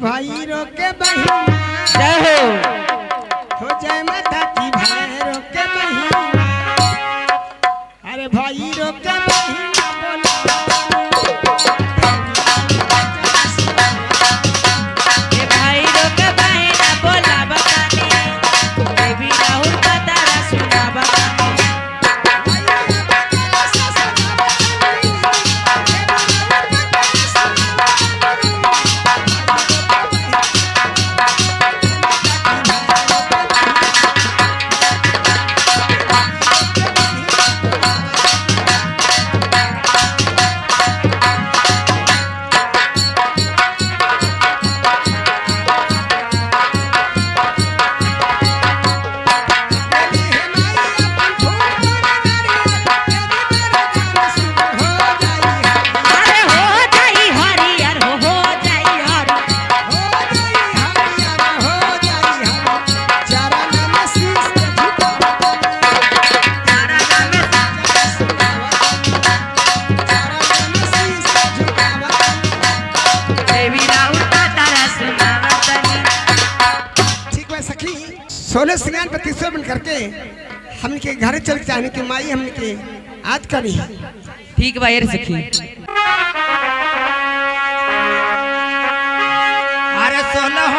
भाई रोके बहिना जय हो जय माता की भाई रोके बहिना अरे भाई रोके बहिना भाई रोक बहिना बोला बतानी देवी राहुल का तारा सुना बतानी सोलह श्रृंगार पर तीसरा बन करके हमने के घर चल जाने की माई हमने के आज करी ठीक बा यार सखी अरे सोलह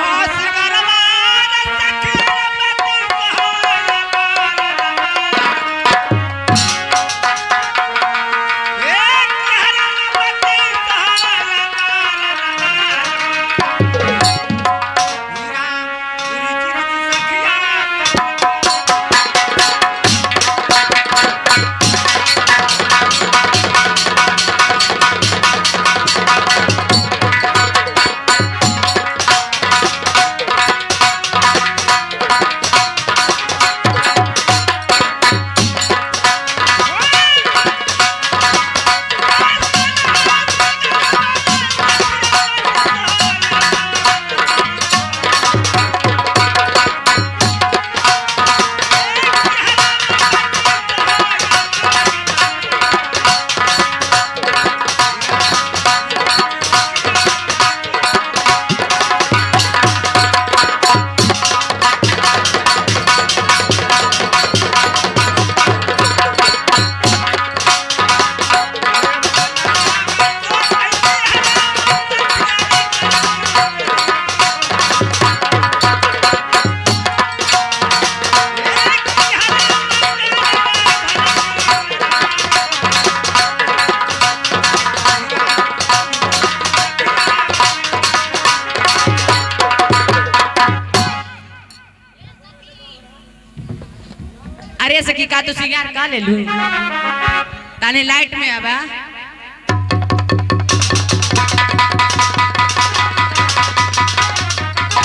अरे सखी का तू सिंगार का ले लू ताने लाइट में आबा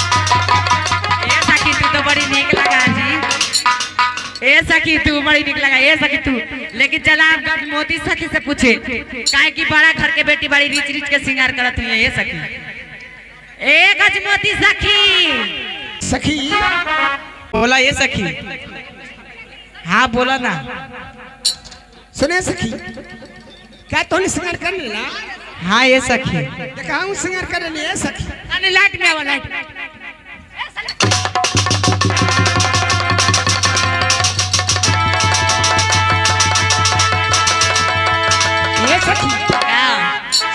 ए सखी तू तो बड़ी नीक लगा जी ए सखी तू बड़ी नीक लगा ए सखी तू लेकिन चला अब मोती सखी से पूछे काहे की बड़ा घर के बेटी बड़ी रिच रिच के सिंगार करत हुई ए सखी ए गज मोती सखी सखी बोला ये सखी हाँ बोला ना सुने सखी क्या तोने श्रृंगार कर लेना हाँ ये सखी देखा हूँ श्रृंगार कर ले सखी अरे लाइट में आवा लाइट ये सखी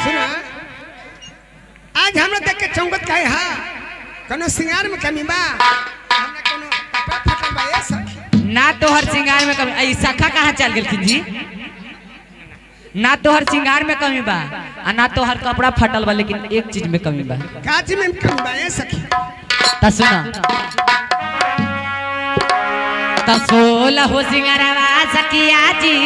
सुना आज हमरा देख के चौंकत काहे हा कोनो श्रृंगार में कमी बा हमरा कोनो कपड़ा फटल बा ये सखी ना तोहर श्रृंगार में कमी आई सखा कहाँ चल गेलखिन जी ना तोहर श्रृंगार में कमी बा आ ना तोहर कपड़ा फटल बा लेकिन एक चीज में कमी बा का चीज में कमी बा ये सखी ता सुना ता सोला हो सिंगारवा सखिया जी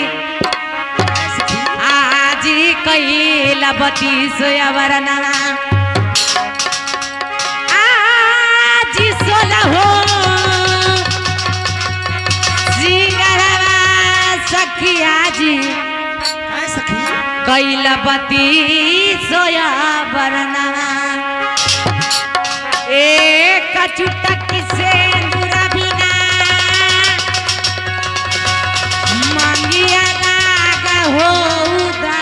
आजी कइला बतीस अवरना आजी सोला हो सिंगारवा सखिया जी काय सखी कइला बतीस अवरना एक चुटक से दूरा बिना मांगिया लाग होदा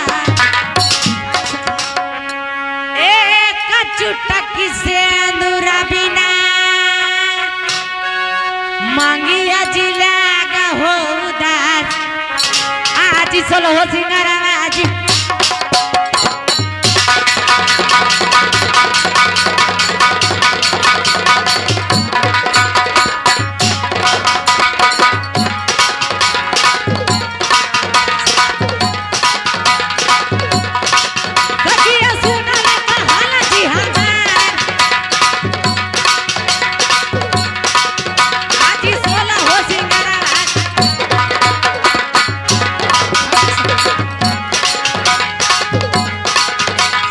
एक चुटक से सोलो हो सिंगारावा जी सखिया सुना ला कहाला जी हमार आजी सोला हो सिंगारावा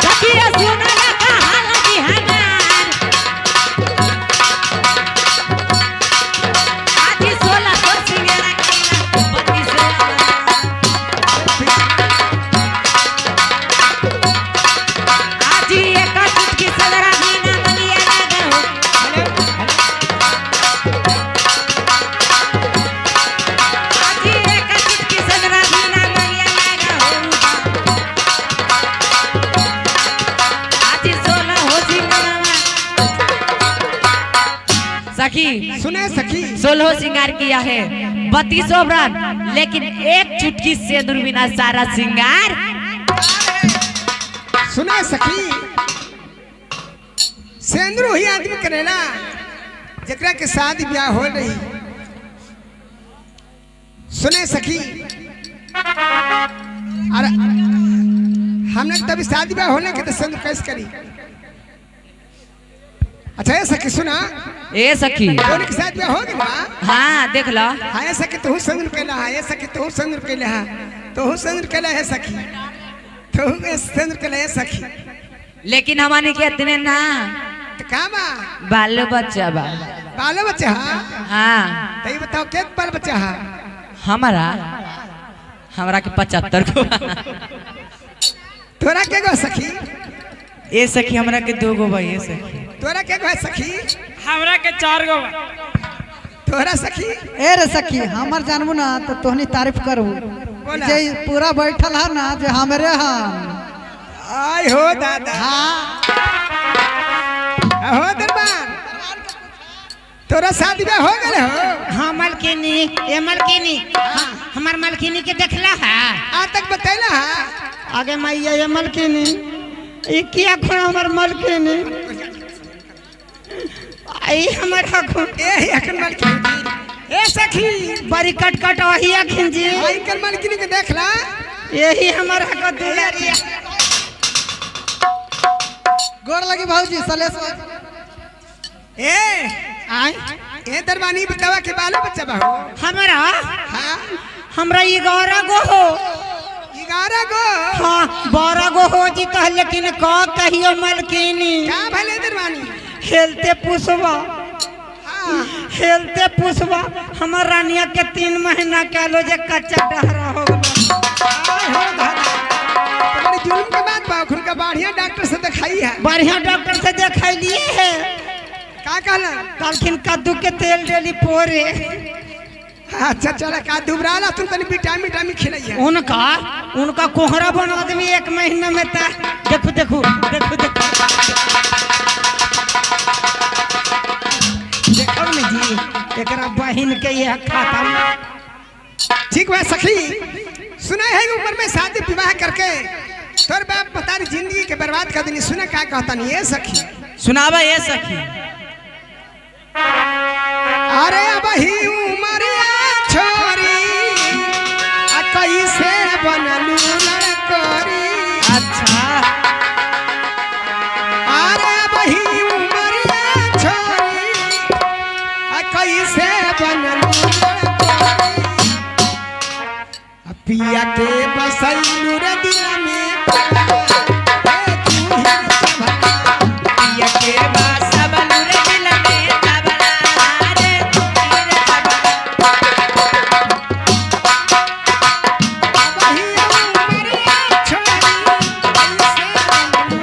सखिया सुना ला कहाला जी हमार आजी सोला हो सिंगारा कइला बत्ती सोला आजी एक चुटकी सदरा मीना मलिया लगा हो आजी एक चुटकी सदरा मीना मलिया लगा हो आजी सोला हो सिंगारावा सखी सुने सखी सोलह श्रृंगार किया है 32 व्रत लेकिन एक चुटकी सिंदूर बिना सारा श्रृंगार सुने सखी सेंद्र ही आदमी करेला जकरा के शादी ब्याह हो रही सुने सखी अरे हमने तभी शादी ब्याह होने के तो सेंद्र कैसे करी अच्छा ये सखी सुना ए सखी दोनों के साथ ब्याह हो गया हाँ देख लो हाँ ये सखी तू सेंद्र केला हाँ ये सखी तू सेंद्र केला हाँ तू सेंद्र केला है सखी तू सेंद्र केला है सखी लेकिन हमारे के इतने ना तो का बा बाल बच्चा बा बालो बच्चा हाँ हाँ तो ये बताओ क्या बाल बच्चा हाँ हमारा हमरा के 75 को तोरा के गो सखी ए सखी हमरा के 2 गो बा ए सखी तोरा के गो सखी हमरा के 4 गो तोरा सखी ए रे सखी हमर जानबू ना तो तोहनी तारीफ करू बोला। जे पूरा बैठल है ना जे हमरे हम आय हो दादा हाँ हो दरबार तोरा शादी ब्याह हो गए हो हाँ मलकिनी ए मलकिनी हमार मलकिनी के देखला है आज तक बतैला हा आगे मैया ये मलकिनी ये किया खोड़ा हमार मलकिनी आई हमार हखुन ए ही अखन मालकिन ए सखी बड़ी कट कट वही अखिन जी आई कर मालकिन के देखला यही हमार हक दुलारिया गोर लगी भाऊजी सलेश ए आई ए दरबानी बतावा के बाल बच्चा बा हो हमारा हां हमरा 11 गो हो 11 गो हाँ 12 गो हो जी कह लेकिन का कहियो मलकिनी का भले दरबानी हेलते पुसवा हां हेलते पुसवा हमार रानिया के 3 महीना के लो जे कच्चा डहरा हो गलो आय हो दादा बड़ी जुल्म के बात बा खुन का बढ़िया डॉक्टर से दिखाई है बढ़िया डॉक्टर से दिखैलिए है का कहला कहलखिन कद्दू के तेल डेली पोरे अच्छा चला का दुबराला तू तनी विटामिन खिलाई है उनका कोहरा बनवा देवी 1 महीना में ता देखो देखो देखो देखो देखो न जी एकरा बहिन के ये खाता ठीक बा सखी सुना है ऊपर में शादी विवाह करके तोर बाप बता रही जिंदगी के बर्बाद कर देनी सुना का कहता नहीं ये सखी सुनावा ए सखी अरे अब ही उमरिया छोरी आ कैसे बनलू लड़कोरी अच्छा अरे अब ही उमरिया छोरी आ कैसे बनलू लड़कोरी आ पिया के बसैलू रे दिल में पिया के बासा बलुरे दिल में तबला रे तेरे अबई उमरिया रे छोरी कैसे बनलू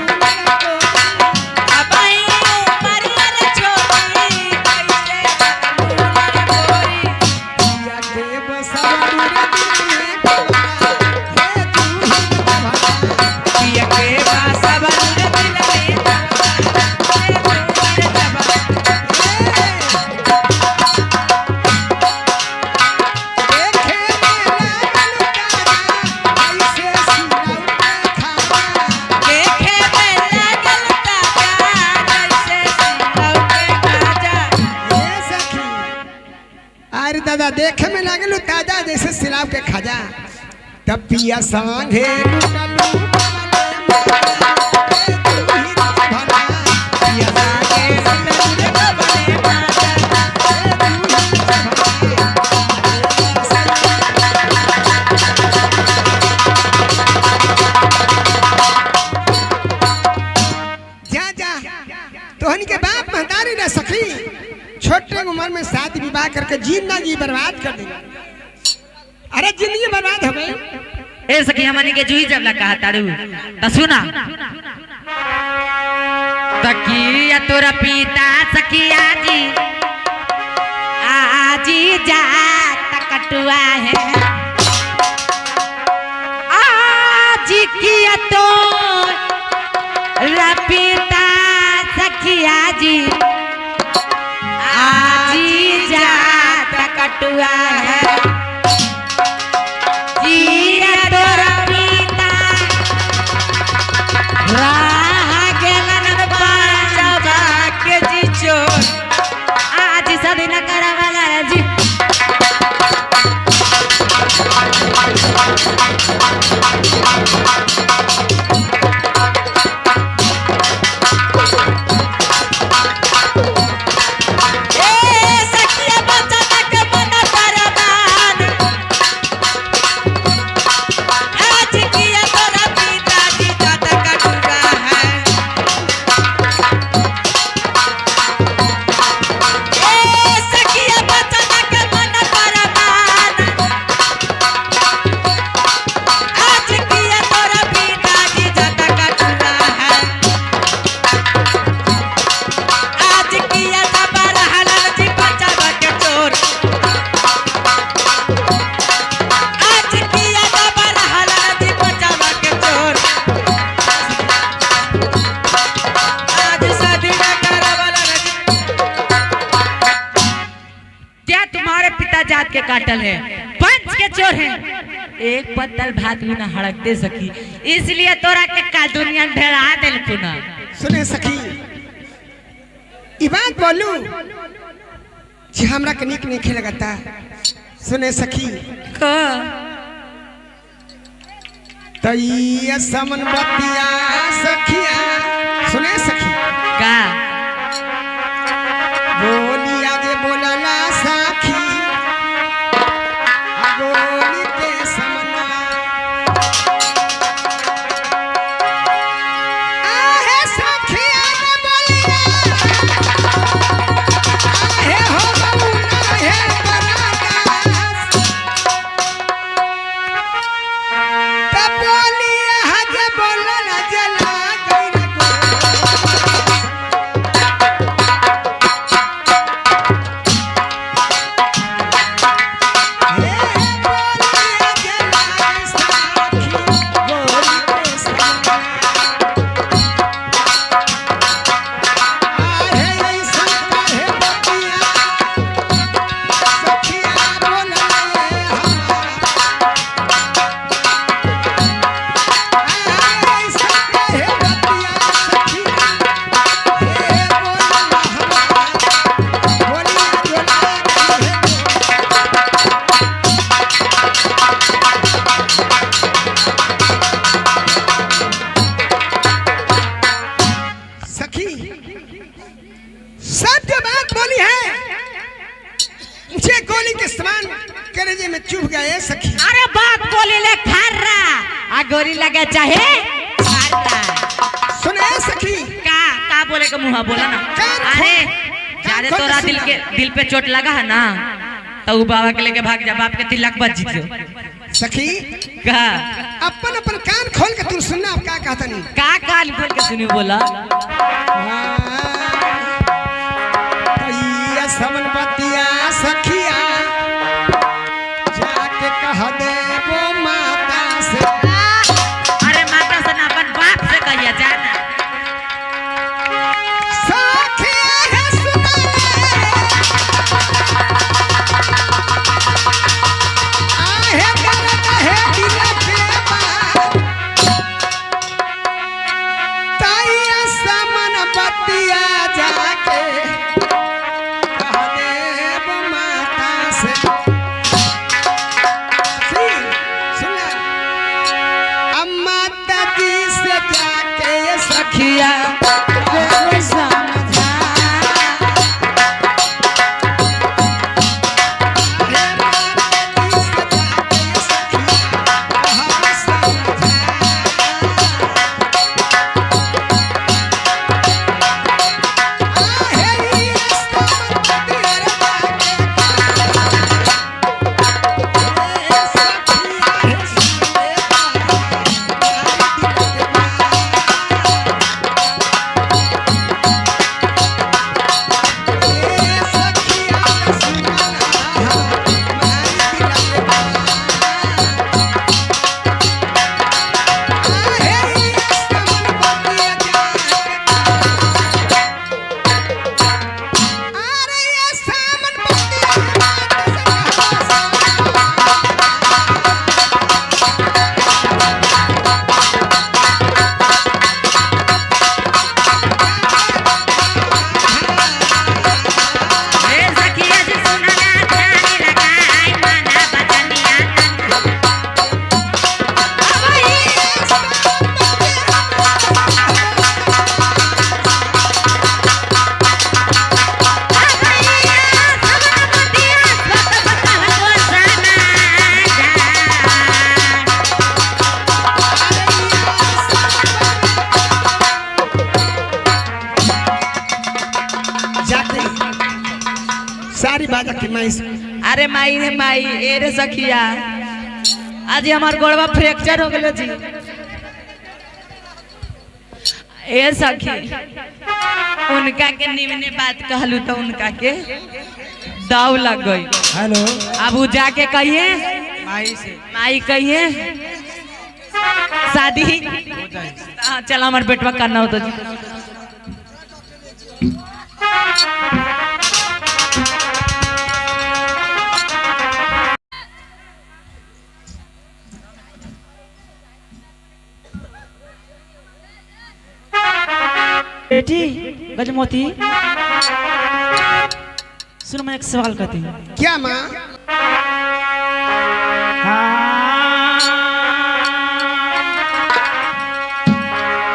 रे गोरी पिया के बासा बलुरे दिल में दादा देखे में लागलू ताजा जैसे सिलाव के खाजा तब पिया संगे लुटलू तोहनी के बाप महतारी न सखी छोटे उम्र में शादी विवाह करके जिंदगी बर्बाद कर दी। अरे जिंदगी बर्बाद हो गई। ए सखी हमनी के जुई जब कहा तारू त सुना तकिया तोरा पिता सखिया जी आजी जा कटुआ है आजी किया तो पिता सखिया जी आजी जा कटुआ है जिया तोरा पिता राह गेलन बाजवा के जी चोर आज शादी न करावाला जी जात के काटल है पंच के चोर है एक पत्तल भात भी ना हड़क दे सकी इसलिए तोरा के का दुनिया ढेरा दिल पुना सुने सखी ई बात बोलू जे हमरा के निक नहीं लगता। सुने सखी तैया समन बतिया सखिया सुने सखी का बोलिया जे बोलला सखी गोली के समना आहे सखिया ने बोलिया आहे हो बबुना हे बनादास तब बोलिया जे बोलला जला गई में चुभ गए सखी। अरे बात बोली ले खारा आ गोरी लगे चाहे खारा सुने सखी का बोले का मुंह बोला ना। अरे जारे तोरा दिल पे चोट लगा है ना तो बाबा के लेके भाग जा बाप के तिलक बच जीतो सखी का अपन अपन कान खोल के तू सुनना अब का कहता नहीं का कान खोल के सुनी बोला तैया समन बतिया सखिया जाके कह दे वो माता से। अरे माता से ना अपन बाप से कहिया जाना सखिया है सुना आहे करत है दिल के बात तैया समन बतिया जाके कह दे वो माता से। सखिया रे समझा सारी बात की माई अरे माई रे माई ए रे सखिया आज हमार गोड़वा फ्रैक्चर हो गलो जी ए सखी उनका के निमने बात कहलू तो उनका के दाव लग गई। हेलो अब वो जाके कहिए माई कहिए शादी हाँ चला हमारे बेटवा करना हो तो जी बेटी गजमोती सुनो मैं एक सवाल करती हूँ। क्या माँ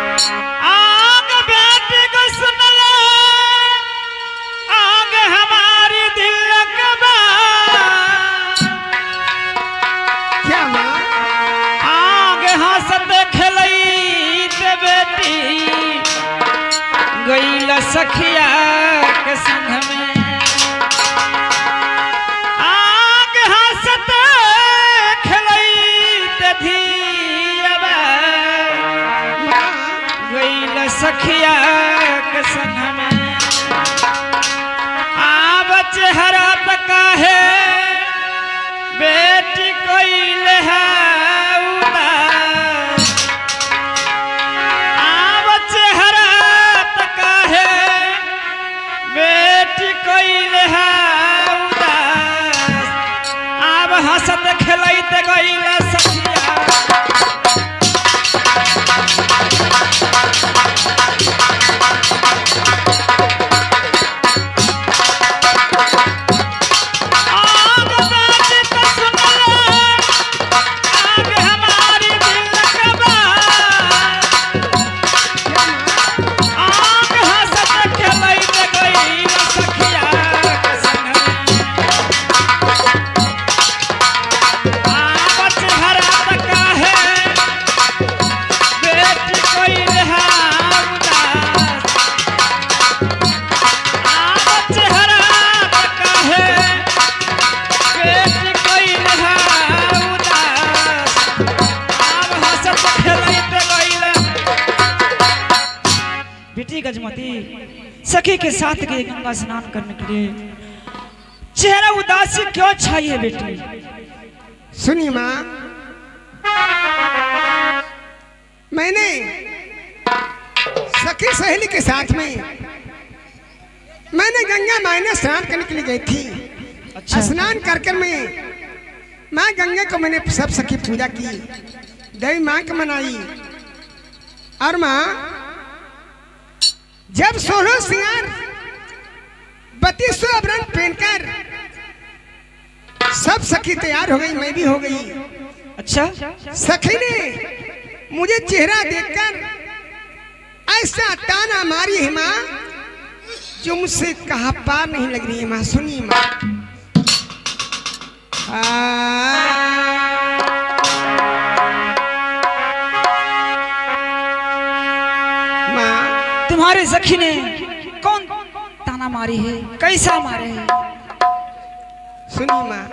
आग बेटी को सुन लो आग हमारी दिल का बात क्या माँ आग हंसत खेलई ते बेटी गईल सखिया के संग में आग हंसत खेलई ते धीरवा गईल सखिया के संग में आब चेहरा तका है बेटी कोइल है उदास आब चेहरा तका है बेटी कोइल है उदास आब हंसत खेलैत गइल सखिया आग बेटी को सुन लो आग हमारी दिल का बात आग हंसत खेलैत गइल सखिया के संग आब चेहरा तका है बेटी कोइल है उदास आब चेहरा तका है बेटी कोइल है उदास आब हंसत खेलैत गइल बेटी गजमती सखी के साथ गई गंगा स्नान करने के लिए चेहरा उदासी क्यों छाई है बेटी सुनिए माँ मैंने सखी सहेली के साथ में मैंने गंगा माई में स्नान करने के लिए गई थी। अच्छा। स्नान कर कर मैं माँ गंगा को मैंने सब सखी पूजा की देवी माँ को मनाई और माँ जब 16 सिंगार 32 आभरण पहनकर सब सखी तैयार हो गई मैं भी हो गई। अच्छा सखी ने मुझे चेहरा देखकर ऐसा ताना मारी है माँ जो मुझसे कहा पार नहीं लग रही है माँ। सुनिए माँ। माँ तुम्हारे सखी ने कौन ताना मारी है, कैसा मारे है? सुनिए माँ।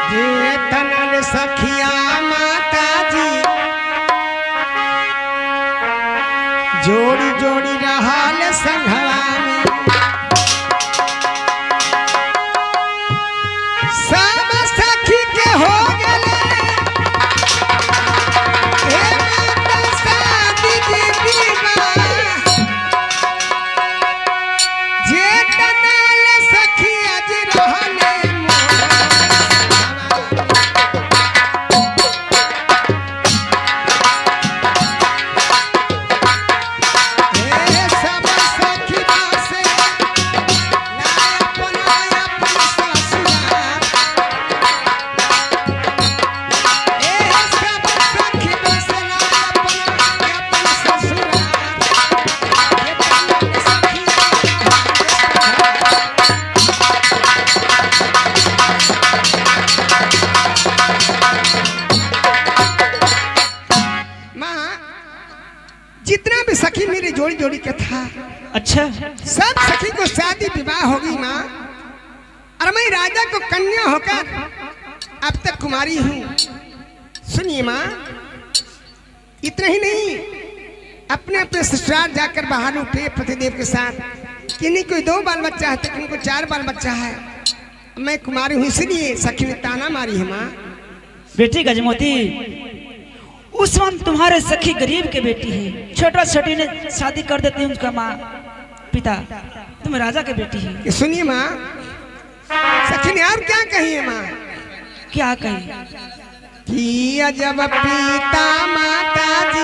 जे तनल सखिया माता जी जोड़ी जोड़ी रहल संघवा में, सब सखी के हो गले हे माता शादी जी विवाह। जे तनल सखिया जी रहले जितना भी सखी मेरी जोड़ी जोड़ी का था। अच्छा, सब सखी को शादी विवाह होगी माँ, और मैं राजा को कन्या होकर अब तक कुमारी हूँ। सुनिए माँ, इतना ही नहीं, अपने अपने ससुराल जाकर बाहर उठे पतिदेव के साथ। किन्हीं को 2 बाल बच्चा है तो किन्हीं को 4 बाल बच्चा है। मैं कुमारी हूँ इसलिए सखी ने ताना मारी है माँ। बेटी गजमोती, उस वक्त तुम्हारे सखी गरीब के बेटी है, छोटा छोटी ने शादी कर देती है उसका माँ पिता, तुम राजा के बेटी है। कि सुनिए माँ, सखी ने और क्या कही है माँ? क्या कही? कि अजब पिता माता जी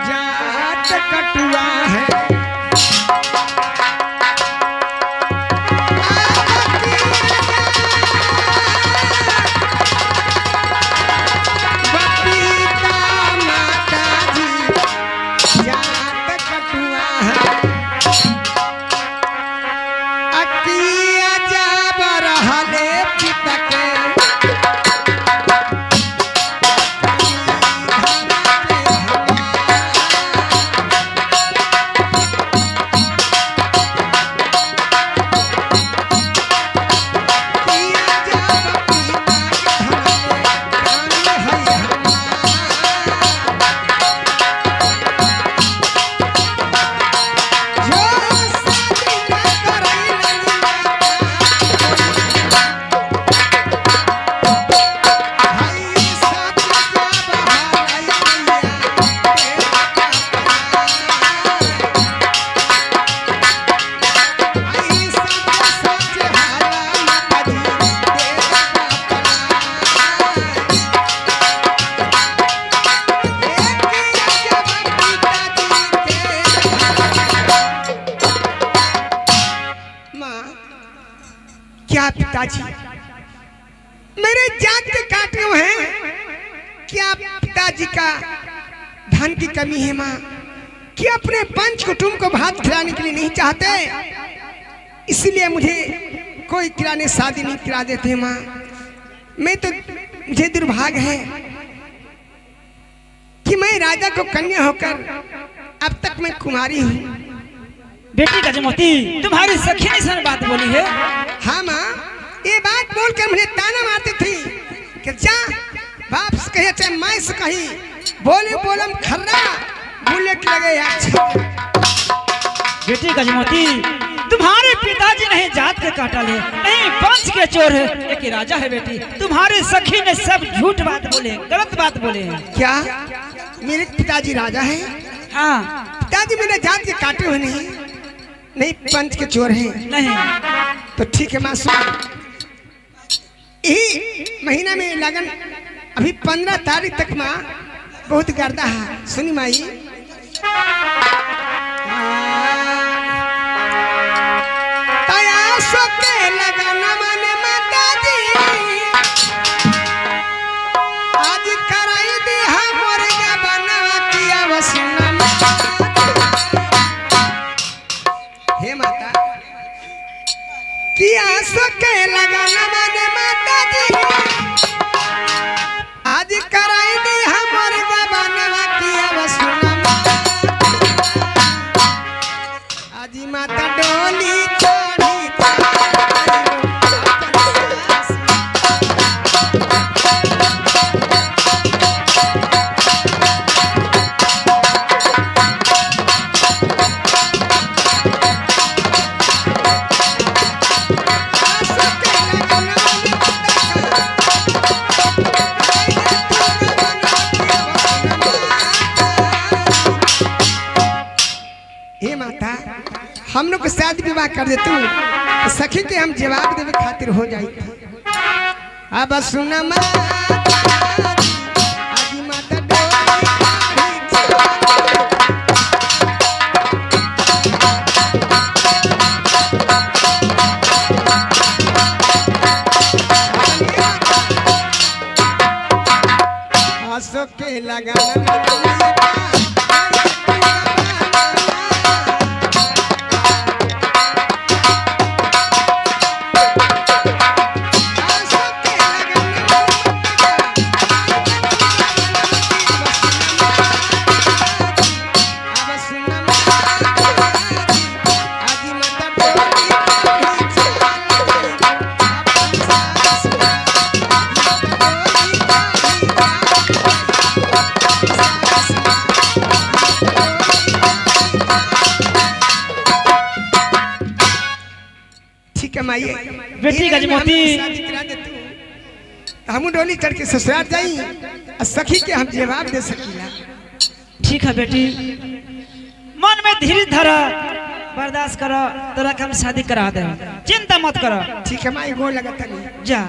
जात कटुआ है, क्या पिताजी मेरे जात के काटे हुए हैं? क्या पिताजी का धन की कमी है माँ? क्या अपने पंच कुटुंब को भात खिलाने के लिए नहीं चाहते, इसलिए मुझे कोई किराने शादी नहीं करा देते माँ। मैं तो, मुझे दुर्भाग्य है कि मैं राजा को कन्या होकर अब तक मैं कुमारी हूँ। बेटी गजमोती, तुम्हारी सखी ने सन बात बोली है? हाँ माँ, ये बात बोलकर मुझे ताना मारती थी कि जा बाप से कहे चाहे माँ से कही, बोले बोलम खर्रा बुलेट लगे अच्छा। बेटी गजमोती, तुम्हारे पिताजी नहीं जात के काटा ले, नहीं पंच के चोर है, एक राजा है बेटी। तुम्हारे सखी ने सब झूठ बात बोले, गलत बात बोले हैं। क्या मेरे पिताजी राजा हैं? हाँ। पिताजी मेरे जात के काटे हुए नहीं, नहीं पंच के चोर हैं। नहीं तो ठीक है माँ, सुन, यही महीना में लगन अभी 15 तारीख तक माँ बहुत गर्दा है। सुनी माई, तयासो के लगन मन माता जी आज कि आंसू के लगन माने माता जी आज कराई दी हमारे गबनवा की अब सुनमा आज माता डोली चढ़ी हे माता हम लोग के शादी विवाह कर दे तू सखी के हम जवाब देवे खातिर हो जाई अब सुन के बेटी गजमोती हम डोली चढ़ के ससुराल जाई और सखी के हम जवाब दे सकीला। ठीक है बेटी, मन में धीरे धरा, बर्दाश्त करो, तोरा के हम शादी करा दे, चिंता मत करो। ठीक है माई, गोड़ लगता नहीं जा।